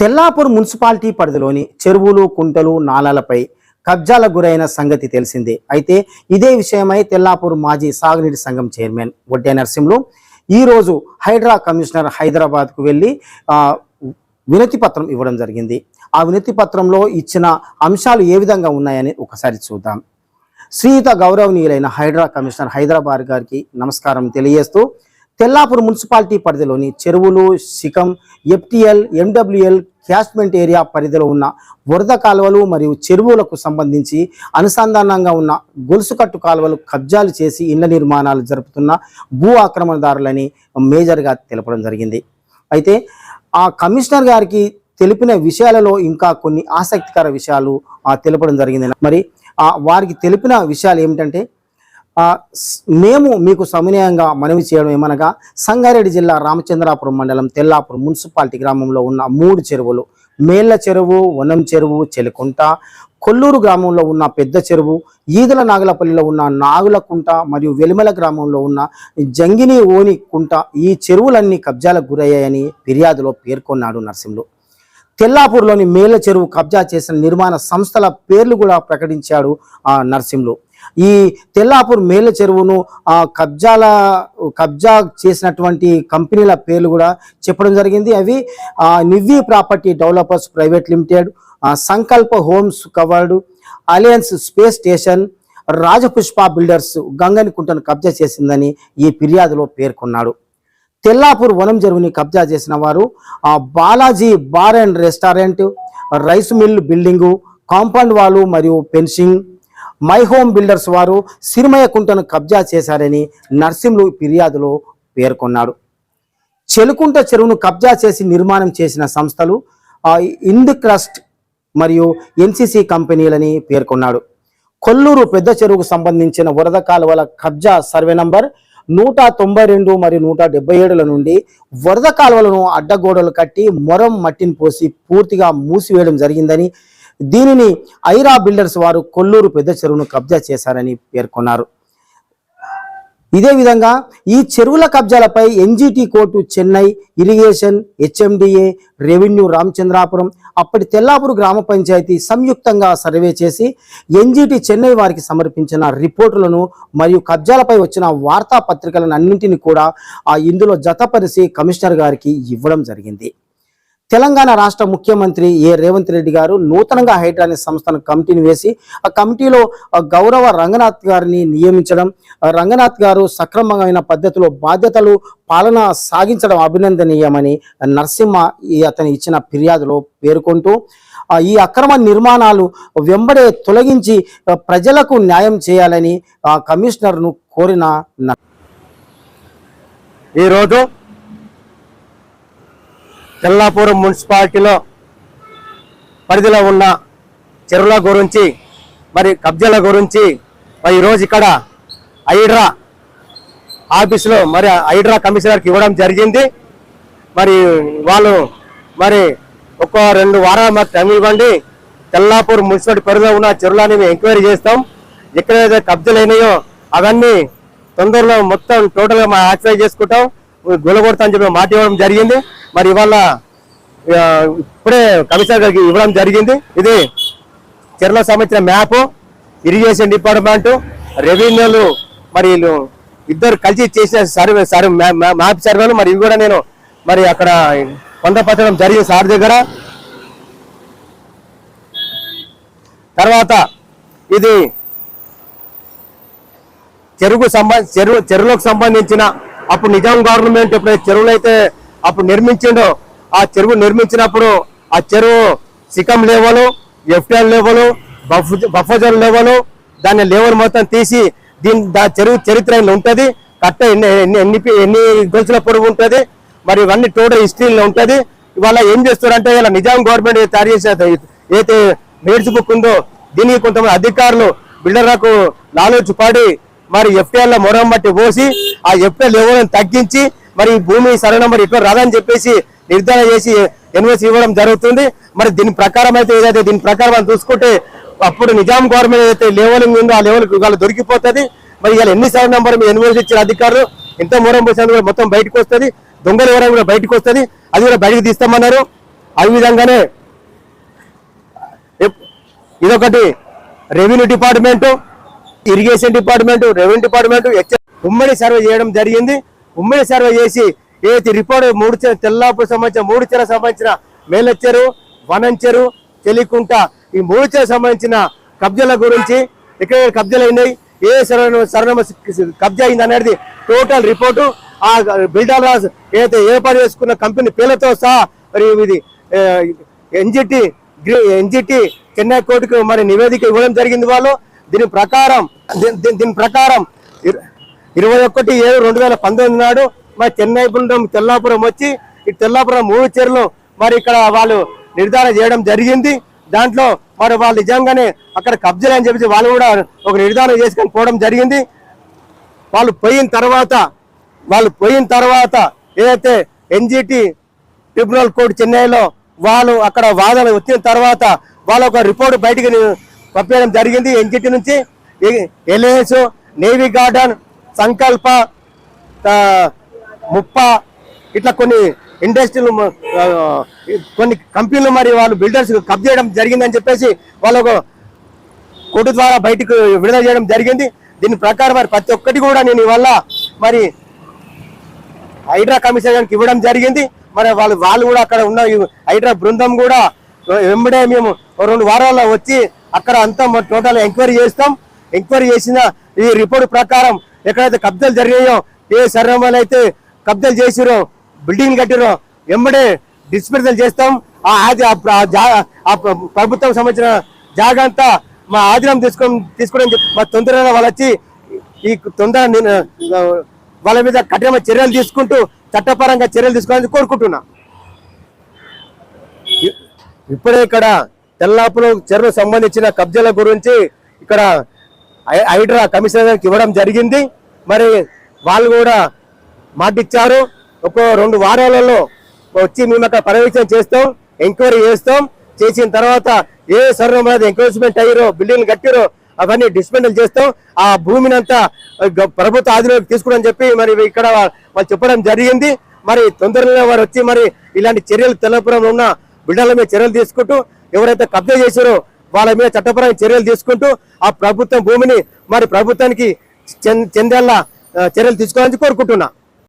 Tellapur municipality పరిధిలోని చెరువులు, కుంటలు, నాలాలపై కబ్జాలకు గురైన సంగతి తెలిసిందే. అయితే ఇదే విషయమై తెల్లాపూర్ మాజీ సాగునీటి సంఘం చైర్మన్ వడ్డే నరసింహులు ఈరోజు హైడ్రా కమిషనర్ హైదరాబాద్కు వెళ్ళి వినతి పత్రం ఇవ్వడం జరిగింది. ఆ వినతి పత్రంలో ఇచ్చిన అంశాలు ఏ విధంగా ఉన్నాయని ఒకసారి చూద్దాం. శ్రీయుత గౌరవనీయులైన హైడ్రా కమిషనర్ హైదరాబాద్ గారికి నమస్కారం తెలియజేస్తూ, తెల్లాపూర్ మున్సిపాలిటీ పరిధిలోని చెరువులు, శిఖం, ఎఫ్టీఎల్, ఎండబ్ల్యూఎల్ క్యాచ్మెంట్ ఏరియా పరిధిలో ఉన్న వరద కాలువలు మరియు చెరువులకు సంబంధించి అనుసంధానంగా ఉన్న గొలుసుకట్టు కాలువలు కబ్జాలు చేసి ఇళ్ల నిర్మాణాలు జరుపుతున్న భూ ఆక్రమణదారులని మేజర్గా తెలపడం జరిగింది. అయితే ఆ కమిషనర్ గారికి తెలిపిన విషయాలలో ఇంకా కొన్ని ఆసక్తికర విషయాలు తెలపడం జరిగింది. మరి వారికి తెలిపిన విషయాలు ఏమిటంటే, మేము మీకు సమన్వయంగా మనవి చేయడం ఏమనగా, సంగారెడ్డి జిల్లా రామచంద్రాపురం మండలం తెల్లాపూర్ మున్సిపాలిటీ గ్రామంలో ఉన్న 3 చెరువులు, మేళ్ల చెరువు, వనం చెరువు, చెలికుంట, కొల్లూరు గ్రామంలో ఉన్న పెద్ద చెరువు, ఈదల నాగలపల్లిలో ఉన్న నాగులకుంట మరియు వెలిమల గ్రామంలో ఉన్న జంగిని ఓని కుంట, ఈ చెరువులన్నీ కబ్జాలకు గురయ్యాయని ఫిర్యాదులో పేర్కొన్నాడు నరసింహులు. తెల్లాపూర్లోని మేళ్ల చెరువు కబ్జా చేసిన నిర్మాణ సంస్థల పేర్లు కూడా ప్రకటించాడు నరసింహులు. ఈ తెల్లాపూర్ మేళ్ల చెరువును కబ్జా చేసినటువంటి కంపెనీల పేర్లు కూడా చెప్పడం జరిగింది. అవి Nivvi Property Developers Private Limited, Sankalp Homes covered, Alliance Space Station, Rajapushpa Builders గంగనికుంటను కబ్జా చేసిందని ఈ ఫిర్యాదులో పేర్కొన్నాడు. తెల్లాపూర్ వనం చెరువుని కబ్జా చేసిన వారు Balaji bar and restaurant, rice mill building, compound wall మరియు ఫెన్సింగ్, మై హోమ్ బిల్డర్స్ వారు సిరిమయ్య కుంటను కబ్జా చేశారని నరసింహులు ఫిర్యాదులో పేర్కొన్నాడు. చెలుకుంట చెరువును కబ్జా చేసి నిర్మాణం చేసిన సంస్థలు ఇండ్ క్రస్ట్ మరియు ఎన్సిసి కంపెనీలని పేర్కొన్నాడు. కొల్లూరు పెద్ద చెరువుకు సంబంధించిన వరద కాలువల కబ్జా సర్వే నంబర్ 192 మరియు 177ల నుండి వరద కాలువలను అడ్డగోడలు కట్టి మొరం మట్టిని పోసి పూర్తిగా మూసివేయడం జరిగిందని, దీనిని ఐరా బిల్డర్స్ వారు కొల్లూరు పెద్ద చెరువును కబ్జా చేశారని పేర్కొన్నారు. ఇదే విధంగా ఈ చెరువుల కబ్జాలపై NGT court Chennai, irrigation, HMDA, revenue Ramachandrapuram, అప్పటి తెల్లాపూర్ గ్రామ పంచాయతీ సంయుక్తంగా సర్వే చేసి ఎన్జిటి చెన్నై వారికి సమర్పించిన రిపోర్టులను మరియు కబ్జాలపై వచ్చిన వార్తాపత్రికలను అన్నింటినీ కూడా ఇందులో జతపరిచి కమిషనర్ గారికి ఇవ్వడం జరిగింది. తెలంగాణ రాష్ట్ర ముఖ్యమంత్రి రేవంత్ రెడ్డి గారు నూతనంగా హైడ్రా అనే సంస్థను కమిటీని వేసి ఆ కమిటీలో గౌరవ రంగనాథ్ గారిని నియమించడం, రంగనాథ్ గారు సక్రమమైన పద్ధతిలో బాధ్యతలు పాలన సాగించడం అభినందనీయమని నరసింహ అతను ఇచ్చిన ఫిర్యాదులో పేర్కొంటూ, ఈ అక్రమ నిర్మాణాలు వెంబడే తొలగించి ప్రజలకు న్యాయం చేయాలని కమిషనర్ను కోరిన ఈరోజు తెల్లాపూర్ మున్సిపాలిటీలో పరిధిలో ఉన్న చెరువుల గురించి మరి కబ్జాల గురించి ఈరోజు ఇక్కడ హైడ్రా ఆఫీసులో మరి హైడ్రా కమిషనర్కి ఇవ్వడం జరిగింది. మరి వాళ్ళు మరి 1-2 వారాలు మాకు టైం ఇవ్వండి, తెల్లాపూర్ మున్సిపాలిటీ పరిధిలో ఉన్న చెరువులని మేము ఎంక్వైరీ చేస్తాం, ఎక్కడైతే కబ్జాలు అయినాయో అవన్నీ తొందరలో మొత్తం టోటల్గా మా యాక్టివైజ్ చేసుకుంటాం, గొలగొడతా అని చెప్పి మాట ఇవ్వడం జరిగింది. మరి ఇవాళ ఇప్పుడే కమిషనర్ గారికి ఇవ్వడం జరిగింది. ఇది చెరువులకు సంబంధించిన మ్యాప్, ఇరిగేషన్ డిపార్ట్మెంట్, రెవెన్యూలు మరి ఇద్దరు కలిసి చేసిన మ్యాప్ సర్వేలు మరి ఇవి కూడా నేను మరి అక్కడ పొందపరచడం జరిగింది సార్ దగ్గర. తర్వాత ఇది చెరువులకు సంబంధించిన అప్పుడు నిజాం గవర్నమెంట్ ఎప్పుడైతే చెరువులు అయితే అప్పుడు నిర్మించిండో, ఆ చెరువు నిర్మించినప్పుడు ఆ చెరువు సికం level, FTL level, buffer level, దాని లెవెల్ మొత్తం తీసి చెరువు చరిత్ర ఉంటుంది, కట్ట ఎన్ని గొలుసుల పొడుగు ఉంటుంది, మరి ఇవన్నీ టోటల్ హిస్టరీలో ఉంటుంది. ఇవాళ ఏం చేస్తారంటే ఇలా నిజాం గవర్నమెంట్ తయారు చేసిన ఏదైతే మేడ్స్ బుక్ ఉందో దీనికి కొంతమంది అధికారులు బిల్డర్లకు లాలూచి పడి మరి ఎఫ్టీఎల్ లో మొరం బట్టి పోసి ఆ ఎఫ్టీఎల్ లెవెల్ తగ్గించి మరి భూమి సరైన నెంబర్ ఇట్లా రాదని చెప్పేసి నిర్ధారణ చేసి ఎన్ఓసి ఇవ్వడం జరుగుతుంది. మరి దీని ప్రకారం అయితే ఏదైతే దీని ప్రకారం మనం చూసుకుంటే అప్పుడు నిజాం గవర్నమెంట్ ఏదైతే లెవెలింగ్ ఉందో ఆ లెవెల్కి ఇవాళ దొరికిపోతుంది. మరి ఇవాళ ఎన్ని సరైన నెంబర్ ఎన్ఓసి ఇచ్చిన అధికారులు ఎంత మొరం పోసినా కూడా మొత్తం బయటకు వస్తుంది, దొంగల వివరం కూడా బయటకు వస్తుంది, అది కూడా బయటకు తీస్తామన్నారు. ఆ విధంగానే ఇదొకటి revenue department, irrigation department, revenue department ఉమ్మడి సర్వే చేయడం జరిగింది. ఉమ్మడి సర్వే చేసి ఏదైతే రిపోర్ట్ తెల్లాపూర్ సంబంధించిన 3 చెరువులకు సంబంధించిన మేలచెరు, వనంచెరు, చెలికుంట ఈ 3 చెరువులకు సంబంధించిన కబ్జాల గురించి ఎక్కడ కబ్జాలు అయినాయి, ఏ సరణమ కబ్జా అయింది అనేది టోటల్ రిపోర్టు ఆ బిల్డర్ రాజ్ ఏదైతే ఏర్పాటు చేసుకున్న కంపెనీ పేర్లతో సహా మరి ఇది ఎన్జిటి చెన్నై కోర్టుకు మరి నివేదిక ఇవ్వడం జరిగింది. వాళ్ళు దీని ప్రకారం 21/7/2019 నాడు మరి చెన్నై బృందం తెల్లాపురం వచ్చి ఈ తెల్లాపురం 3 చెరువులు మరి ఇక్కడ వాళ్ళు నిర్ధారణ చేయడం జరిగింది. దాంట్లో మరి వాళ్ళు నిజంగానే అక్కడ కబ్జాలు అని చెప్పి వాళ్ళు కూడా ఒక నిర్ధారణ చేసుకొని పోవడం జరిగింది. వాళ్ళు పోయిన తర్వాత ఏదైతే ఎన్జిటి ట్రిబ్యునల్ కోర్టు చెన్నైలో వాళ్ళు అక్కడ వాదన వచ్చిన తర్వాత వాళ్ళ ఒక రిపోర్ట్ బయటికి పంపించడం జరిగింది. ఎన్జిటి నుంచి ఎల్ఏఎస్, నేవీ గార్డెన్, సంకల్ప, ముప్ప ఇట్లా కొన్ని ఇండస్ట్రీలు కొన్ని కంపెనీలు మరి వాళ్ళు బిల్డర్స్ కబ్జా చేయడం జరిగిందని చెప్పేసి వాళ్ళు ఒక కోర్టు ద్వారా బయటకు విడుదల చేయడం జరిగింది. దీని ప్రకారం మరి ప్రతి ఒక్కటి కూడా నేను ఇవాళ మరి హైడ్రా కమిషనర్కి ఇవ్వడం జరిగింది. మరి వాళ్ళు కూడా అక్కడ ఉన్న హైడ్రా బృందం కూడా వెంబడే మేము 2 వారాల్లో వచ్చి అక్కడ అంతా టోటల్ ఎంక్వైరీ చేస్తాం. ఎంక్వైరీ చేసిన ఈ రిపోర్ట్ ప్రకారం ఎక్కడైతే కబ్జాలు జరిగాయో, ఏ సర్వమాలు అయితే కబ్జాలు చేసిరో, బిల్డింగ్ కట్టిరో వెంబడే డిస్పెన్సల్ చేస్తాం. ఆ ప్రభుత్వం సంబంధించిన జాగా అంతా మా ఆధీనం తీసుకోవడం మా తొందరగా వాళ్ళు వచ్చి ఈ వాళ్ళ మీద కఠినమైన చర్యలు తీసుకుంటూ చట్టపరంగా చర్యలు తీసుకోవాలని కోరుకుంటున్నా. ఇప్పుడే ఇక్కడ తెల్లాపురం చెరువు సంబంధించిన కబ్జాల గురించి ఇక్కడ హైడ్రా కమిషనర్కి ఇవ్వడం జరిగింది. మరి వాళ్ళు కూడా మాటిచ్చారు, ఒక 2 వారాలలో వచ్చి మేము అక్కడ పర్యవేక్షణ చేస్తాం, ఎంక్వైరీ చేస్తాం. చేసిన తర్వాత ఏ సర్వం మీద ఎంక్రోచ్మెంట్ అయ్యారో, బిల్డింగ్లు కట్టారో అవన్నీ డిస్మెంటల్ చేస్తాం. ఆ భూమిని అంతా ప్రభుత్వ ఆధీనంలోకి తీసుకుని చెప్పి మరి ఇక్కడ వాళ్ళు చెప్పడం జరిగింది. మరి తొందరగా వారు వచ్చి మరి ఇలాంటి చర్యలు తెల్లపురంలో ఉన్న బిల్డర్ల మీద చర్యలు తీసుకుంటూ ఎవరైతే కబ్జా చేశారో వాళ్ళ మీద చట్టపరమైన చర్యలు తీసుకుంటూ ఆ ప్రభుత్వం భూమిని మరి ప్రభుత్వానికి చెందేలా చర్యలు తీసుకోవాలని కోరుకుంటున్నా.